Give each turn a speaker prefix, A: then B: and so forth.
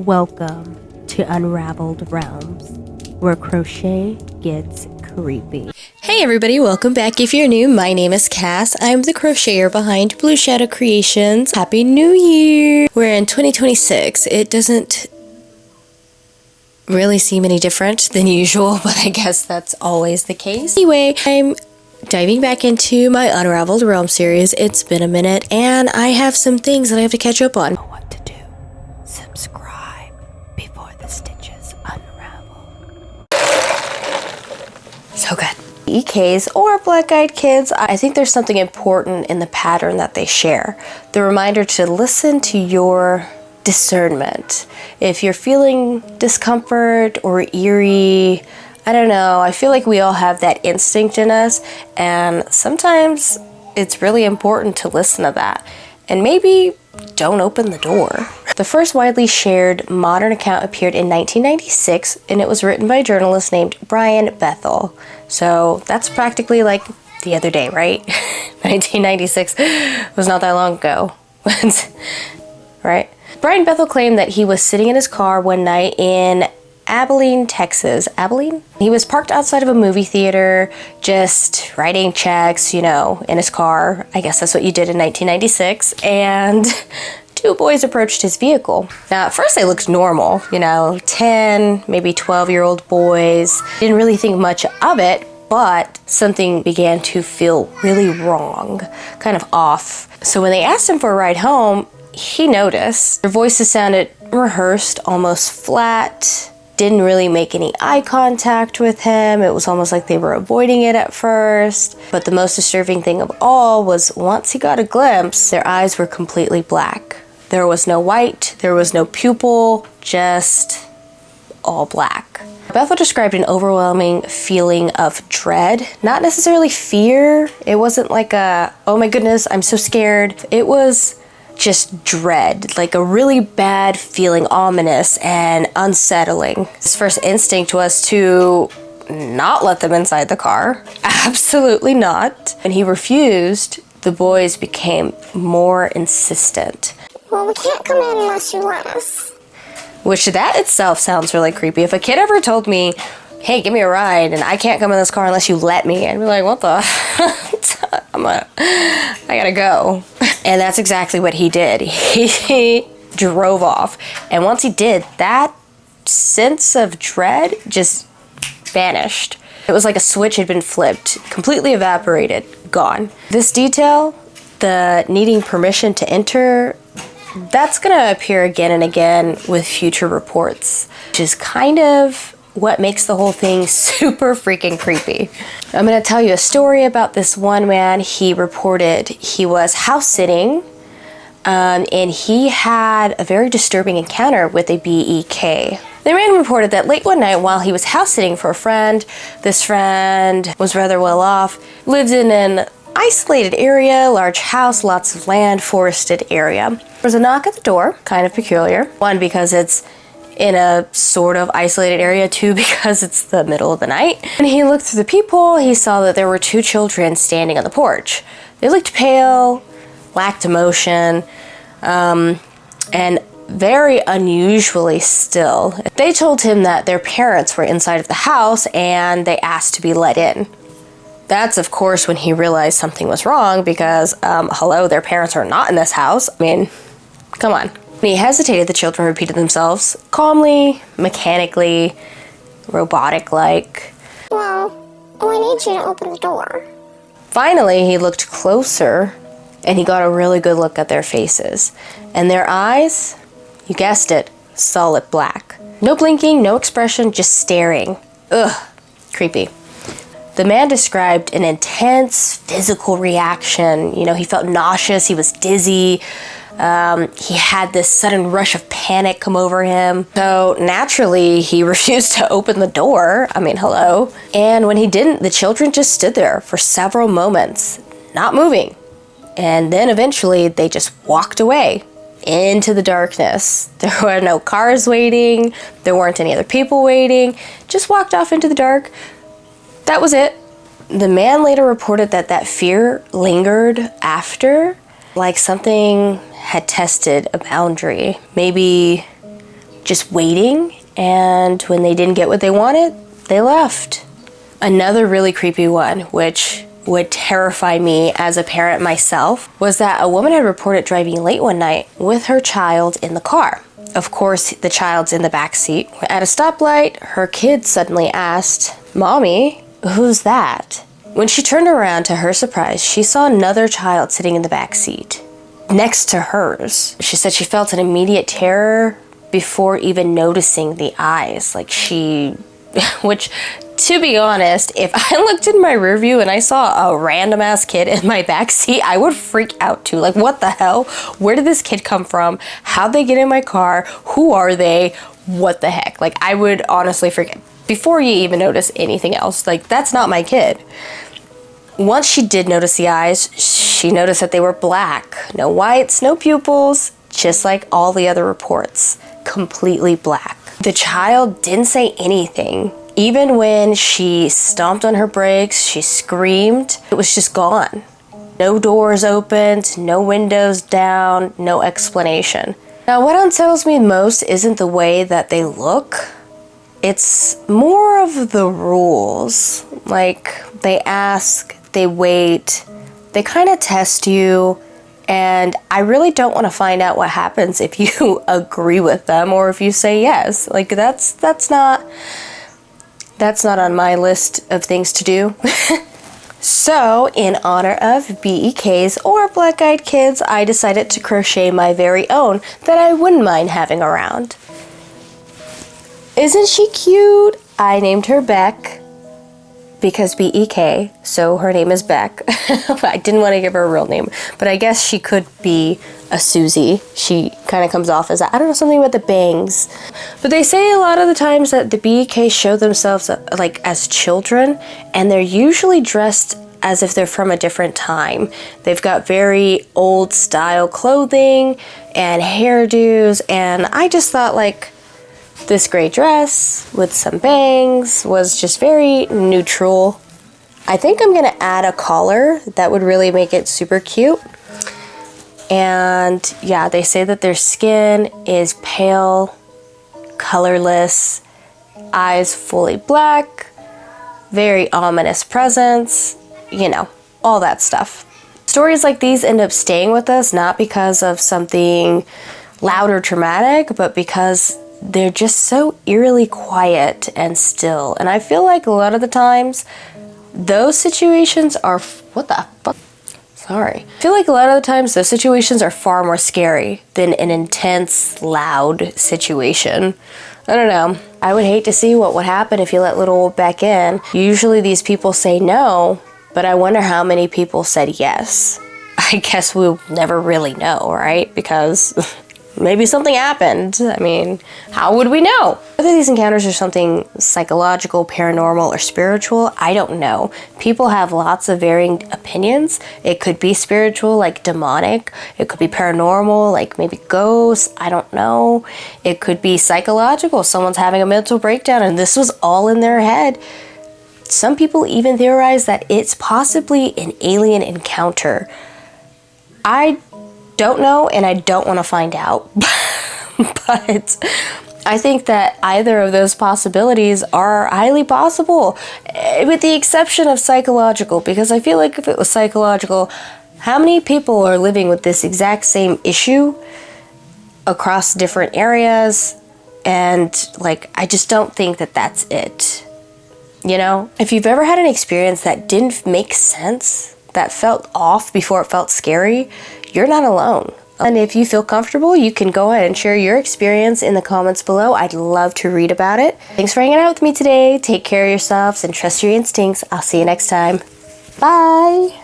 A: Welcome to Unraveled Realms, where crochet gets creepy.
B: Hey everybody, welcome back. If you're new, my name is Cass. I'm the crocheter behind bshadowcreations. Happy New Year! We're in 2026. It doesn't really seem any different than usual, but I guess that's always the case. Anyway, I'm diving back into my Unraveled Realms series. It's been a minute, and I have some things that I have to catch up on.
A: What to do? Subscribe before the stitches unravel.
B: So good. BEKs or black-eyed kids, I think there's something important in the pattern that they share. The reminder to listen to your discernment. If you're feeling discomfort or eerie, I don't know, I feel like we all have that instinct in us, and sometimes it's really important to listen to that. And maybe don't open the door. The first widely shared modern account appeared in 1996, and it was written by a journalist named Brian Bethel. So that's practically like the other day, right? 1996 was not that long ago, right? Brian Bethel claimed that he was sitting in his car one night in Abilene, Texas. Abilene? He was parked outside of a movie theater, just writing checks, you know, in his car. I guess that's what you did in 1996. And two boys approached his vehicle. Now, at first they looked normal, you know, 10, maybe 12-year-old boys. Didn't really think much of it, but something began to feel really wrong, kind of off. So when they asked him for a ride home, he noticed their voices sounded rehearsed, almost flat. Didn't really make any eye contact with him. It was almost like they were avoiding it at first. But the most disturbing thing of all was once he got a glimpse, their eyes were completely black. There was no white, there was no pupil, just all black. Bethel described an overwhelming feeling of dread, not necessarily fear. It wasn't like a, oh my goodness, I'm so scared. It was just dread, like a really bad feeling, ominous and unsettling. His first instinct was to not let them inside the car. Absolutely not. When he refused, the boys became more insistent.
C: Well, we can't come in unless you let us.
B: Which that itself sounds really creepy. If a kid ever told me, hey, give me a ride and I can't come in this car unless you let me, I'd be like, what the? I gotta go. And that's exactly what he did. He drove off. And once he did, that sense of dread just vanished. It was like a switch had been flipped, completely evaporated, gone. This detail, the needing permission to enter, that's gonna appear again and again with future reports, which is kind of what makes the whole thing super freaking creepy. I'm gonna tell you a story about this one man. He reported he was house sitting and he had a very disturbing encounter with a BEK. The man reported that late one night while he was house sitting for a friend, this friend was rather well off, lived in an isolated area, large house, lots of land, forested area. There was a knock at the door, kind of peculiar. One, because it's in a sort of isolated area, two, because it's the middle of the night. When he looked through the peephole, he saw that there were two children standing on the porch. They looked pale, lacked emotion, and very unusually still. They told him that their parents were inside of the house and they asked to be let in. That's, of course, when he realized something was wrong because, hello, their parents are not in this house. I mean, come on. When he hesitated, the children repeated themselves calmly, mechanically, robotic-like.
C: Well, we need you to open the door.
B: Finally, he looked closer, and he got a really good look at their faces. And their eyes, you guessed it, solid black. No blinking, no expression, just staring. Ugh, creepy. The man described an intense physical reaction. You know, he felt nauseous, he was dizzy. He had this sudden rush of panic come over him. So naturally, he refused to open the door. I mean, hello. And when he didn't, the children just stood there for several moments, not moving. And then eventually, they just walked away into the darkness. There were no cars waiting. There weren't any other people waiting. Just walked off into the dark. That was it. The man later reported that that fear lingered after, like something had tested a boundary. Maybe just waiting, and when they didn't get what they wanted, they left. Another really creepy one, which would terrify me as a parent myself, was that a woman had reported driving late one night with her child in the car. Of course, the child's in the back seat. At a stoplight, her kid suddenly asked, "Mommy, who's that?" When she turned around, to her surprise, she saw another child sitting in the back seat next to hers. She said she felt an immediate terror before even noticing the eyes. Which, to be honest, if I looked in my rear view and I saw a random ass kid in my backseat, I would freak out too. Like, what the hell? Where did this kid come from? How'd they get in my car? Who are they? What the heck? Like, I would honestly forget before you even notice anything else. Like, that's not my kid. Once she did notice the eyes, she noticed that they were black. No whites, no pupils, just like all the other reports. Completely black. The child didn't say anything. Even when she stomped on her brakes, she screamed, it was just gone. No doors opened, no windows down, no explanation. Now, what unsettles me most isn't the way that they look. It's more of the rules. Like, they ask, they wait, they kind of test you. And I really don't want to find out what happens if you agree with them or if you say yes. Like, that's not on my list of things to do. So, in honor of BEKs or black-eyed kids, I decided to crochet my very own that I wouldn't mind having around. Isn't she cute? I named her BEK because BEK, so her name is BEK. I didn't want to give her a real name, but I guess she could be a Susie. She kind of comes off as, I don't know, something about the bangs. But they say a lot of the times that the BEK show themselves like as children, and they're usually dressed as if they're from a different time. They've got very old style clothing and hairdos, and I just thought, like, this gray dress with some bangs was just very neutral. I think I'm gonna add a collar. That would really make it super cute. And yeah, they say that their skin is pale, colorless, eyes fully black, very ominous presence, you know, all that stuff. Stories like these end up staying with us, not because of something loud or traumatic, but because they're just so eerily quiet and still. And I feel like a lot of the times, those situations are... What the fuck? Sorry. I feel like a lot of the times, those situations are far more scary than an intense, loud situation. I don't know. I would hate to see what would happen if you let little old Beck in. Usually these people say no, but I wonder how many people said yes. I guess we'll never really know, right? Because... maybe something happened. I mean, how would we know? Whether these encounters are something psychological, paranormal, or spiritual, I don't know. People have lots of varying opinions. It could be spiritual, like demonic. It could be paranormal, like maybe ghosts. I don't know. It could be psychological. Someone's having a mental breakdown and this was all in their head. Some people even theorize that it's possibly an alien encounter. I don't know, and I don't want to find out. But I think that either of those possibilities are highly possible, with the exception of psychological, because I feel like if it was psychological, how many people are living with this exact same issue across different areas? And like, I just don't think that that's it. You know, if you've ever had an experience that didn't make sense, that felt off before it felt scary, you're not alone. And if you feel comfortable, you can go ahead and share your experience in the comments below. I'd love to read about it. Thanks for hanging out with me today. Take care of yourselves and trust your instincts. I'll see you next time. Bye.